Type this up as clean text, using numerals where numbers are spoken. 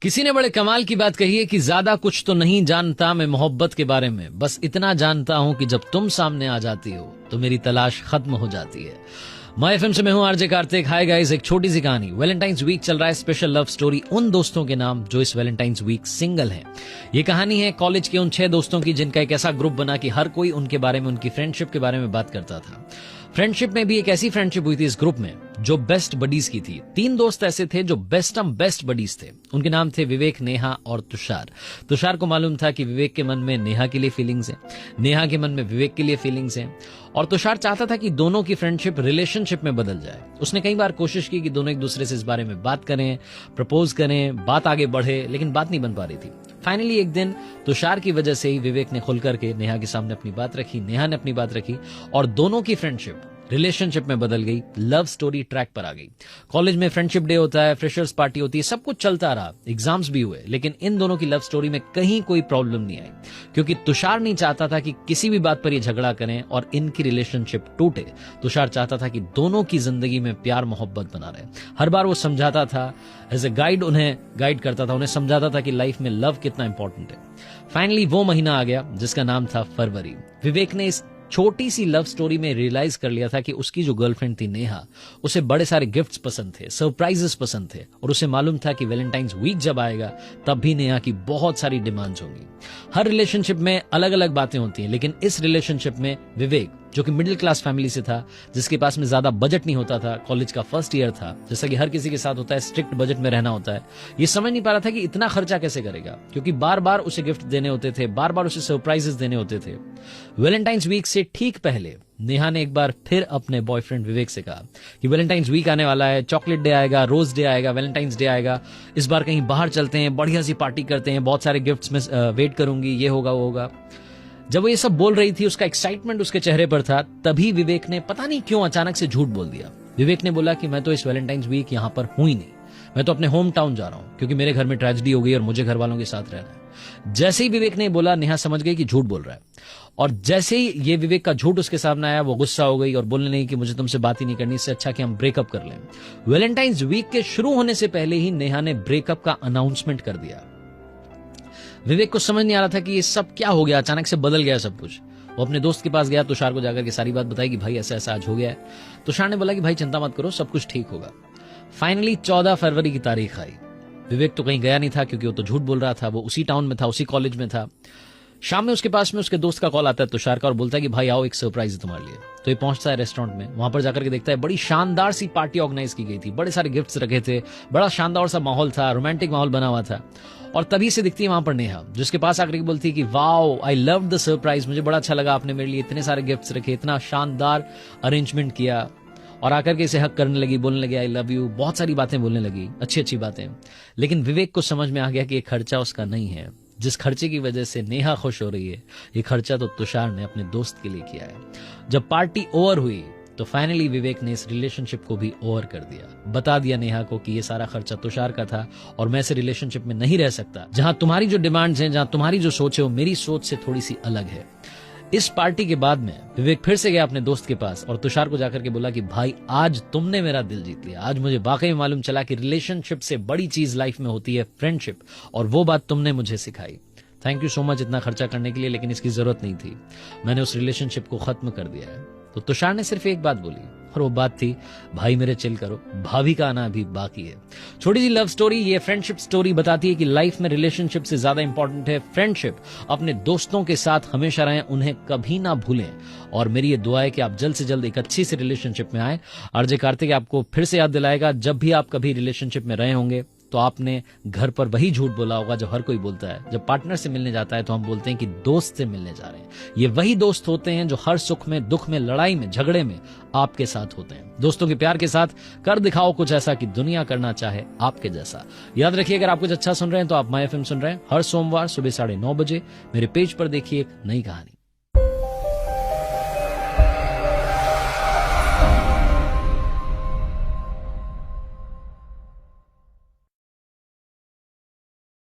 किसी ने बड़े कमाल की बात कही है कि ज्यादा कुछ तो नहीं जानता मैं मोहब्बत के बारे में, बस इतना जानता हूं कि जब तुम सामने आ जाती हो तो मेरी तलाश खत्म हो जाती है। माय एफएम से मैं हूं आरजे कार्तिक। हाय गाइस, एक छोटी सी कहानी। वैलेंटाइंस वीक चल रहा है, स्पेशल लव स्टोरी उन दोस्तों के नाम जो इस वैलेंटाइंस वीक सिंगल हैं। ये कहानी है कॉलेज के उन 6 दोस्तों की जिनका एक ऐसा ग्रुप बना कि हर कोई उनके बारे में, उनकी फ्रेंडशिप के बारे में बात करता था। फ्रेंडशिप में भी एक ऐसी फ्रेंडशिप हुई थी इस ग्रुप में जो बेस्ट बडीज की थी। 3 दोस्त ऐसे थे जो बेस्ट बडीज थे। उनके नाम थे विवेक, नेहा और तुषार। तुषार को मालूम था कि विवेक के मन में नेहा के लिए फीलिंग्स हैं, नेहा के मन में विवेक के लिए फीलिंग्स हैं, और तुषार चाहता था कि दोनों की फ्रेंडशिप रिलेशनशिप में बदल जाए। उसने कई बार कोशिश की कि दोनों एक दूसरे से इस बारे में बात करें, प्रपोज करें, बात आगे बढ़े, लेकिन बात नहीं बन पा रही थी। फाइनली एक दिन तुषार की वजह से ही विवेक ने खुल करके नेहा के सामने अपनी बात रखी, नेहा ने अपनी बात रखी, और दोनों की फ्रेंडशिप रिलेशनशिप में बदल गई, लव स्टोरी ट्रैक पर आ गई। कॉलेज में फ्रेंडशिप डे होता है, फ्रेशर्स पार्टी होती है, सब कुछ चलता रहा, एग्जाम्स भी हुए, लेकिन इन दोनों की लव स्टोरी में कहीं कोई प्रॉब्लम नहीं आई, क्योंकि तुषार नहीं चाहता था कि किसी भी बात पर ये झगड़ा करें और इनकी रिलेशनशिप टूटे। तुषार चाहता था कि दोनों की जिंदगी में प्यार मोहब्बत बना रहे। हर बार वो समझाता था, एज ए गाइड उन्हें गाइड करता था, उन्हें समझाता था कि लाइफ में लव कितना इंपॉर्टेंट है। फाइनली वो महीना आ गया जिसका नाम था फरवरी। विवेक ने इस छोटी सी लव स्टोरी में रियलाइज कर लिया था कि उसकी जो गर्लफ्रेंड थी नेहा, उसे बड़े सारे गिफ्ट्स पसंद थे, सरप्राइजेस पसंद थे, और उसे मालूम था कि वैलेंटाइंस वीक जब आएगा तब भी नेहा की बहुत सारी डिमांड्स होंगी। हर रिलेशनशिप में अलग अलग बातें होती हैं, लेकिन इस रिलेशनशिप में विवेक, जो कि मिडिल क्लास फैमिली से था, जिसके पास में ज्यादा बजट नहीं होता था, कॉलेज का फर्स्ट ईयर था, जैसा कि हर किसी के साथ होता है, स्ट्रिक्ट बजट में रहना होता है, ये समझ नहीं पा रहा था कि इतना खर्चा कैसे करेगा, क्योंकि बार बार उसे गिफ्ट देने होते थे, बार बार उसे सरप्राइजेस देने होते थे। वैलेंटाइंस वीक से ठीक पहले नेहा ने एक बार फिर अपने बॉयफ्रेंड विवेक से कहा कि वैलेंटाइंस वीक आने वाला है, चॉकलेट डे आएगा, रोज डे आएगा, वैलेंटाइंस डे आएगा, इस बार कहीं बाहर चलते हैं, बढ़िया सी पार्टी करते हैं, बहुत सारे गिफ्ट्स में वेट करूंगी, ये होगा वो होगा। जब वो ये सब बोल रही थी, उसका एक्साइटमेंट उसके चेहरे पर था, तभी विवेक ने पता नहीं क्यों अचानक से झूठ बोल दिया। विवेक ने बोला कि मैं तो इस वैलेंटाइंस वीक यहां पर हूं ही नहीं, मैं तो अपने होम टाउन जा रहा हूं, क्योंकि मेरे घर में ट्रेजेडी हो गई और मुझे घर वालों के साथ रहना है। जैसे ही विवेक ने बोला, नेहा समझ गई कि झूठ बोल रहा है, और जैसे ही ये विवेक का झूठ उसके सामने आया, वो गुस्सा हो गई और बोलने लगी कि मुझे तुमसे बात ही नहीं करनी, इससे अच्छा कि हम ब्रेकअप कर लें। वैलेंटाइंस वीक के शुरू होने से पहले ही नेहा ने ब्रेकअप का अनाउंसमेंट कर दिया। विवेक को समझ नहीं आ रहा था कि ये सब क्या हो गया, अचानक से बदल गया सब कुछ। वो अपने दोस्त के पास गया, तुषार को जाकर के सारी बात बताई कि भाई ऐसा ऐसा आज हो गया है। तुषार ने बोला कि भाई चिंता मत करो, सब कुछ ठीक होगा। फाइनली 14 फरवरी की तारीख आई। विवेक तो कहीं गया नहीं था, क्योंकि वो तो झूठ बोल रहा था, वो उसी टाउन में था, उसी कॉलेज में था। शाम में उसके पास में उसके दोस्त का कॉल आता है तुषार का, और बोलता है कि भाई आओ, एक सरप्राइज है तुम्हारे लिए। तो ये पहुंचता है रेस्टोरेंट में, वहां पर जाकर के देखता है बड़ी शानदार सी पार्टी ऑर्गेनाइज की गई थी, बड़े सारे गिफ्ट्स रखे थे, बड़ा शानदार सा माहौल था, रोमांटिक माहौल बना हुआ था। और तभी से दिखती है वहां पर नेहा, जिसके पास आकर के बोलती है कि wow, I love the surprise, मुझे बड़ा अच्छा लगा, आपने मेरे लिए इतने सारे गिफ्ट्स रखे, इतना शानदार अरेंजमेंट किया। और आकर के इसे हक करने लगी, बोलने लगी आई लव यू, बहुत सारी बातें बोलने लगी, अच्छी अच्छी बातें। लेकिन विवेक को समझ में आ गया कि ये खर्चा उसका नहीं है। जिस खर्चे की वजह से नेहा खुश हो रही है, ये खर्चा तो तुषार ने अपने दोस्त के लिए किया है। जब पार्टी ओवर हुई तो फाइनली विवेक ने इस रिलेशनशिप को भी ओवर कर दिया, बता दिया नेहा को कि ये सारा खर्चा तुषार का था और मैं इस रिलेशनशिप में नहीं रह सकता। जहां तुम्हारी जो डिमांड्स हैं, जहां तुम्हारी जो सोच है, वो मेरी सोच से थोड़ी सी अलग है। इस पार्टी के बाद में विवेक फिर से गया अपने दोस्त के पास और तुषार को जाकर के बोला कि भाई आज तुमने मेरा दिल जीत लिया, आज मुझे वाकई में मालूम चला कि रिलेशनशिप से बड़ी चीज लाइफ में होती है फ्रेंडशिप, और वो बात तुमने मुझे सिखाई। थैंक यू सो मच इतना खर्चा करने के लिए, लेकिन इसकी जरूरत नहीं थी, मैंने उस रिलेशनशिप को खत्म कर दिया है। तो तुषार ने सिर्फ एक बात बोली, और वो बात थी भाई मेरे चिल करो, भाभी का आना अभी बाकी है। छोटी सी लव स्टोरी, ये फ्रेंडशिप स्टोरी बताती है कि लाइफ में रिलेशनशिप से ज्यादा इंपॉर्टेंट है फ्रेंडशिप। अपने दोस्तों के साथ हमेशा रहें, उन्हें कभी ना भूलें, और मेरी ये दुआ है कि आप जल्द से जल्द एक अच्छी सी रिलेशनशिप में आए। आरजे कार्तिक आपको फिर से याद दिलाएगा, जब भी आप कभी रिलेशनशिप में रहे होंगे तो आपने घर पर वही झूठ बोला होगा जो हर कोई बोलता है। जब पार्टनर से मिलने जाता है तो हम बोलते हैं कि दोस्त से मिलने जा रहे हैं। ये वही दोस्त होते हैं जो हर सुख में, दुख में, लड़ाई में, झगड़े में आपके साथ होते हैं। दोस्तों के प्यार के साथ कर दिखाओ कुछ ऐसा कि दुनिया करना चाहे आपके जैसा। याद रखिए, अगर आप कुछ अच्छा सुन रहे हैं तो आप माय एफएम सुन रहे हैं। हर सोमवार सुबह 9:30 बजे मेरे पेज पर देखिए एक नई कहानी।